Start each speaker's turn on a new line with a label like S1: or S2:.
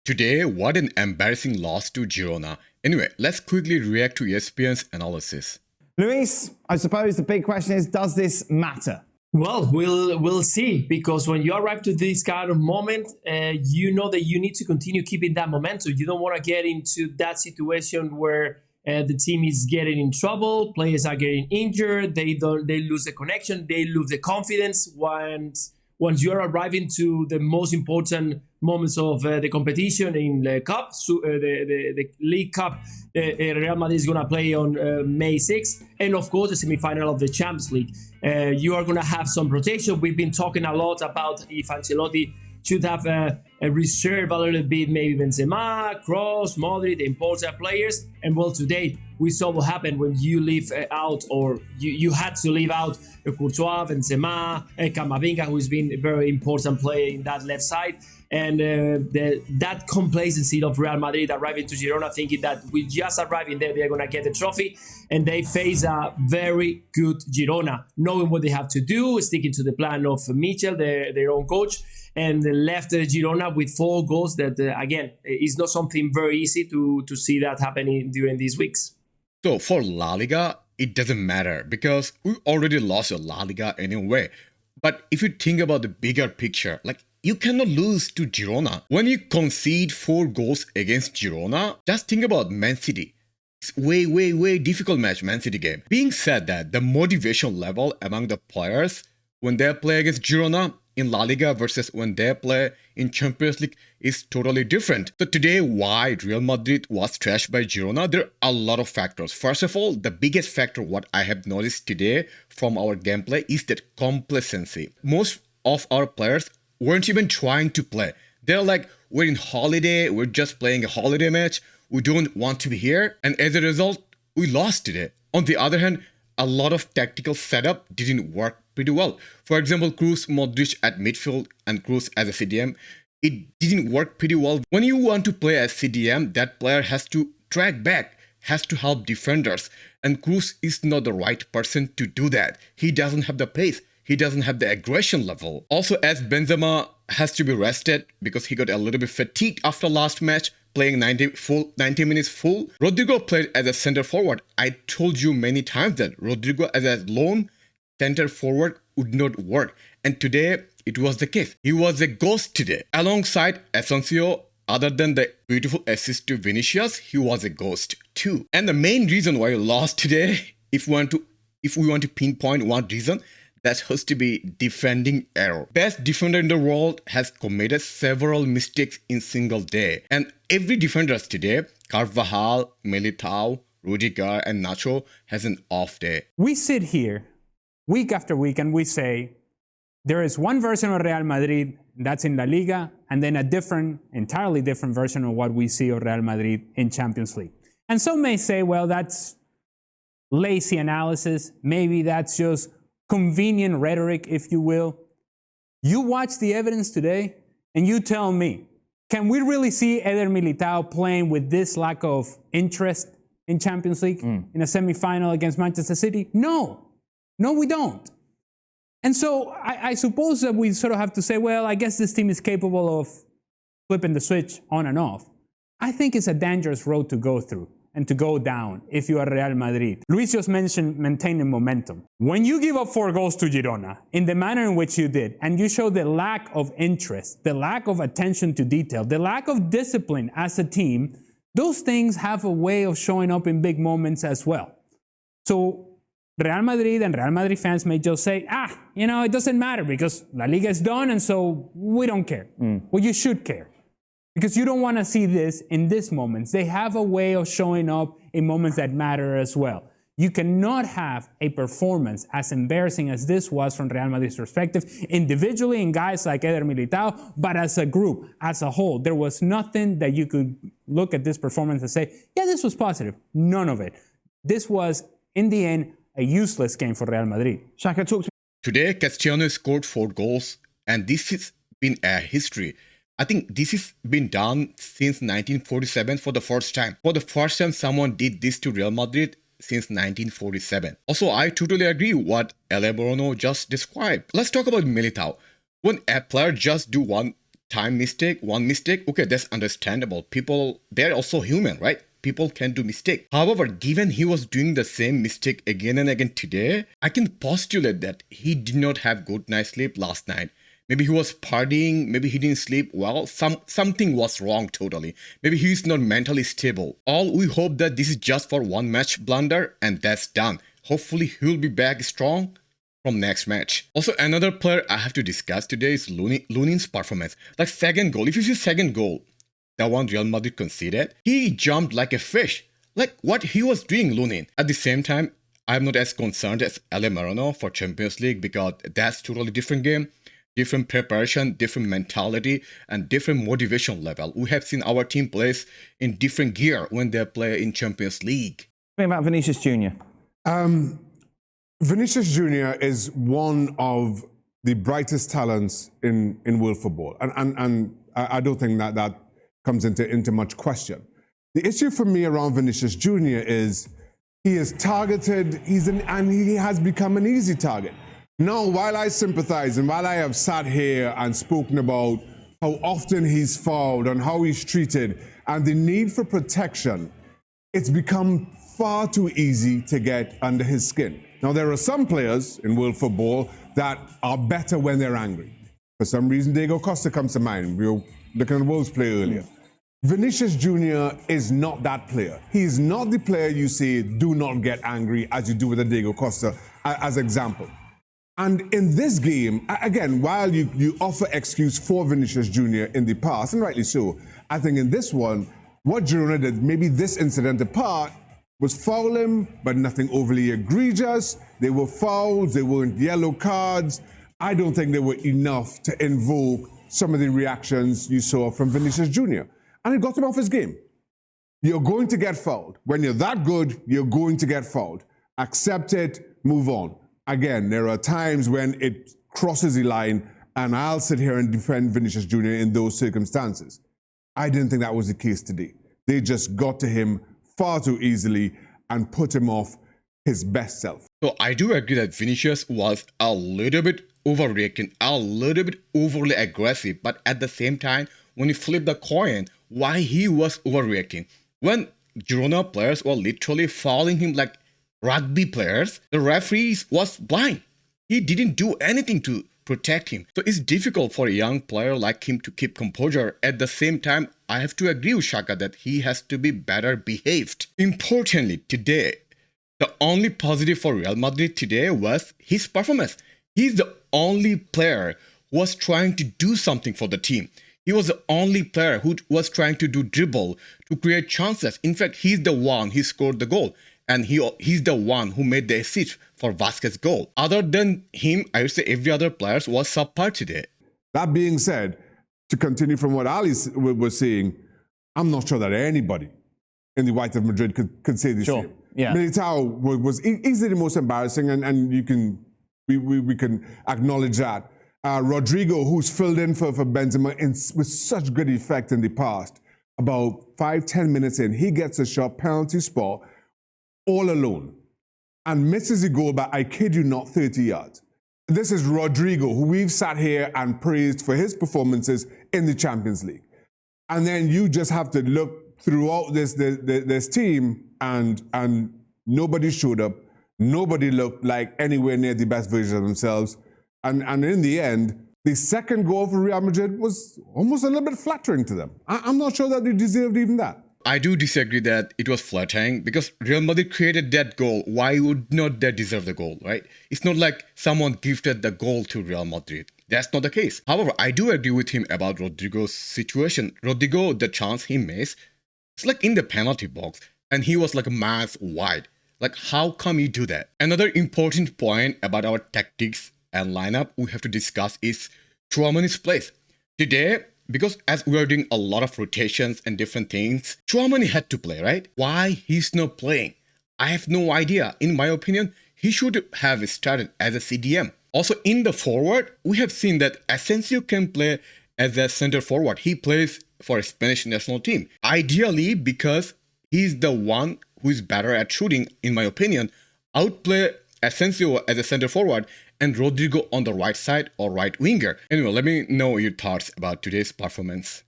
S1: Today, what an embarrassing loss to Girona. Anyway, let's quickly react to ESPN's analysis.
S2: Luis, I suppose the big question is, does this matter?
S3: Well, we'll see, because when you arrive to this kind of moment, you know that you need to continue keeping that momentum. You don't want to get into that situation where the team is getting in trouble, players are getting injured, they lose the connection, they lose the confidence once you are arriving to the most important moments of the competition in the cup, the League Cup. Real Madrid is going to play on May 6th, and of course the semi-final of the Champions League. You are going to have some rotation. We've been talking a lot about if Ancelotti should have a reserve a little bit, maybe Benzema, Kroos, Modric, the important players. And well, today we saw what happened when you leave out, or you had to leave out Courtois, Benzema, Camavinga, who's been a very important player in that left side. And that complacency of Real Madrid arriving to Girona, thinking that with just arriving there, they're going to get the trophy. And they face a very good Girona, knowing what they have to do, sticking to the plan of Michel, their own coach, and left Girona with 4 goals. That, again, is not something very easy to see that happening during these weeks.
S1: So for La Liga, it doesn't matter because we already lost La Liga anyway. But if you think about the bigger picture, like, you cannot lose to Girona. When you concede 4 goals against Girona, just think about Man City. It's way difficult match, Man City game. Being said that, the motivation level among the players when they play against Girona in La Liga versus when they play in Champions League is totally different. So today, why Real Madrid was trashed by Girona? There are a lot of factors. First of all, the biggest factor what I have noticed today from our gameplay is that complacency. Most of our players weren't even trying to play. They're like, we're in holiday, we're just playing a holiday match, we don't want to be here, and as a result, we lost today. On the other hand, a lot of tactical setup didn't work pretty well. For example, Kroos, Modric at midfield and Kroos as a CDM, it didn't work pretty well. When you want to play as CDM, that player has to track back, has to help defenders, and Kroos is not the right person to do that. He doesn't have the pace. He doesn't have the aggression level. Also, as Benzema has to be rested because he got a little bit fatigued after last match, playing 90 minutes full. Rodrigo played as a center forward. I told you many times that Rodrigo as a lone center forward would not work. And today, it was the case. He was a ghost today. Alongside Asensio, other than the beautiful assist to Vinicius, he was a ghost too. And the main reason why we lost today, if we want to pinpoint one reason, that has to be defending error. Best defender in the world has committed several mistakes in single day. And every defender today, Carvajal, Militao, Rudiger, and Nacho, has an off day.
S4: We sit here week after week and we say, there is one version of Real Madrid that's in La Liga, and then a entirely different version of what we see of Real Madrid in Champions League. And some may say, well, that's lazy analysis. Maybe that's just convenient rhetoric, if you will. You watch the evidence today and you tell me, can we really see Eder Militao playing with this lack of interest in Champions League in a semi-final against Manchester City? No, we don't. And so I suppose that we sort of have to say, well, I guess this team is capable of flipping the switch on and off. I think it's a dangerous road to go through and to go down if you are Real Madrid. Luis just mentioned maintaining momentum. When you give up 4 goals to Girona in the manner in which you did, and you show the lack of interest, the lack of attention to detail, the lack of discipline as a team, those things have a way of showing up in big moments as well. So Real Madrid and Real Madrid fans may just say, it doesn't matter because La Liga is done and so we don't care. Well, you should care. Because you don't want to see this in these moments. They have a way of showing up in moments that matter as well. You cannot have a performance as embarrassing as this was from Real Madrid's perspective, individually in guys like Eder Militao, but as a group, as a whole. There was nothing that you could look at this performance and say, yeah, this was positive. None of it. This was, in the end, a useless game for Real Madrid.
S2: Shaka, talk to me.
S1: Today, Cristiano scored 4 goals, and this has been a history. I think this has been done since 1947 for the first time. For the first time, someone did this to Real Madrid since 1947. Also, I totally agree what Bruno just described. Let's talk about Militao. When a player just do one time mistake, one mistake, okay, that's understandable. People, they're also human, right? People can do mistake. However, given he was doing the same mistake again and again today, I can postulate that he did not have good night's sleep last night. Maybe he was partying, maybe he didn't sleep well, something was wrong totally. Maybe he's not mentally stable. All we hope that this is just for one match blunder and that's done. Hopefully he'll be back strong from next match. Also, another player I have to discuss today is Lunin's performance. Like second goal, if you see second goal, the one Real Madrid conceded, he jumped like a fish. Like what he was doing, Lunin. At the same time, I'm not as concerned as Ale Marano for Champions League because that's totally different game, different preparation, different mentality, and different motivation level. We have seen our team plays in different gear when they play in Champions League.
S2: What about Vinicius Jr.?
S5: Vinicius Jr. is one of the brightest talents in world football. And I don't think that comes into much question. The issue for me around Vinicius Jr. is he is targeted, and he has become an easy target. Now, while I sympathize and while I have sat here and spoken about how often he's fouled and how he's treated and the need for protection, it's become far too easy to get under his skin. Now, there are some players in world football that are better when they're angry. For some reason, Diego Costa comes to mind. We were looking at Wolves play earlier. Vinicius Jr. is not that player. He is not the player you say, do not get angry, as you do with a Diego Costa, as example. And in this game, again, while you offer excuse for Vinicius Jr. in the past, and rightly so, I think in this one, what Girona did, maybe this incident apart, was foul him, but nothing overly egregious. They were fouls, they weren't yellow cards. I don't think they were enough to invoke some of the reactions you saw from Vinicius Jr. And it got him off his game. You're going to get fouled. When you're that good, you're going to get fouled. Accept it, move on. Again, there are times when it crosses the line, and I'll sit here and defend Vinicius Jr. in those circumstances. I didn't think that was the case today. They just got to him far too easily and put him off his best self.
S1: So I do agree that Vinicius was a little bit overreacting, a little bit overly aggressive, but at the same time, when you flip the coin, why he was overreacting? When Girona players were literally fouling him like rugby players, the referee was blind. He didn't do anything to protect him. So it's difficult for a young player like him to keep composure. At the same time, I have to agree with Shaka that he has to be better behaved. Importantly, today, the only positive for Real Madrid today was his performance. He's the only player who was trying to do something for the team. He was the only player who was trying to do dribble, to create chances. In fact, he's the one who scored the goal. And he's the one who made the assist for Vasquez's goal. Other than him, I would say every other player was subpar today.
S5: That being said, to continue from what Ali was saying, I'm not sure that anybody in the White of Madrid could say the same.
S2: Yeah.
S5: Militao was easily the most embarrassing, and we can acknowledge that. Rodrigo, who's filled in for Benzema with such good effect in the past, about 5-10 minutes in, he gets a shot, penalty spot, all alone, and misses a goal by, I kid you not, 30 yards. This is Rodrigo, who we've sat here and praised for his performances in the Champions League. And then you just have to look throughout this team, and nobody showed up. Nobody looked like anywhere near the best version of themselves. And in the end, the second goal for Real Madrid was almost a little bit flattering to them. I'm not sure that they deserved even that.
S1: I do disagree that it was flattering because Real Madrid created that goal. Why would not they deserve the goal, right? It's not like someone gifted the goal to Real Madrid. That's not the case. However, I do agree with him about Rodrigo's situation. Rodrigo, the chance he missed, it's like in the penalty box, and he was like a miles wide. Like, how come you do that? Another important point about our tactics and lineup we have to discuss is Tchouaméni's place. Today, because as we are doing a lot of rotations and different things, Tchouaméni had to play, right? Why he's not playing? I have no idea. In my opinion, he should have started as a CDM. Also, in the forward, we have seen that Asensio can play as a center forward. He plays for a Spanish national team. Ideally, because he's the one who is better at shooting, in my opinion, outplay Asensio as a center forward and Rodrigo on the right side or right winger. Anyway, let me know your thoughts about today's performance.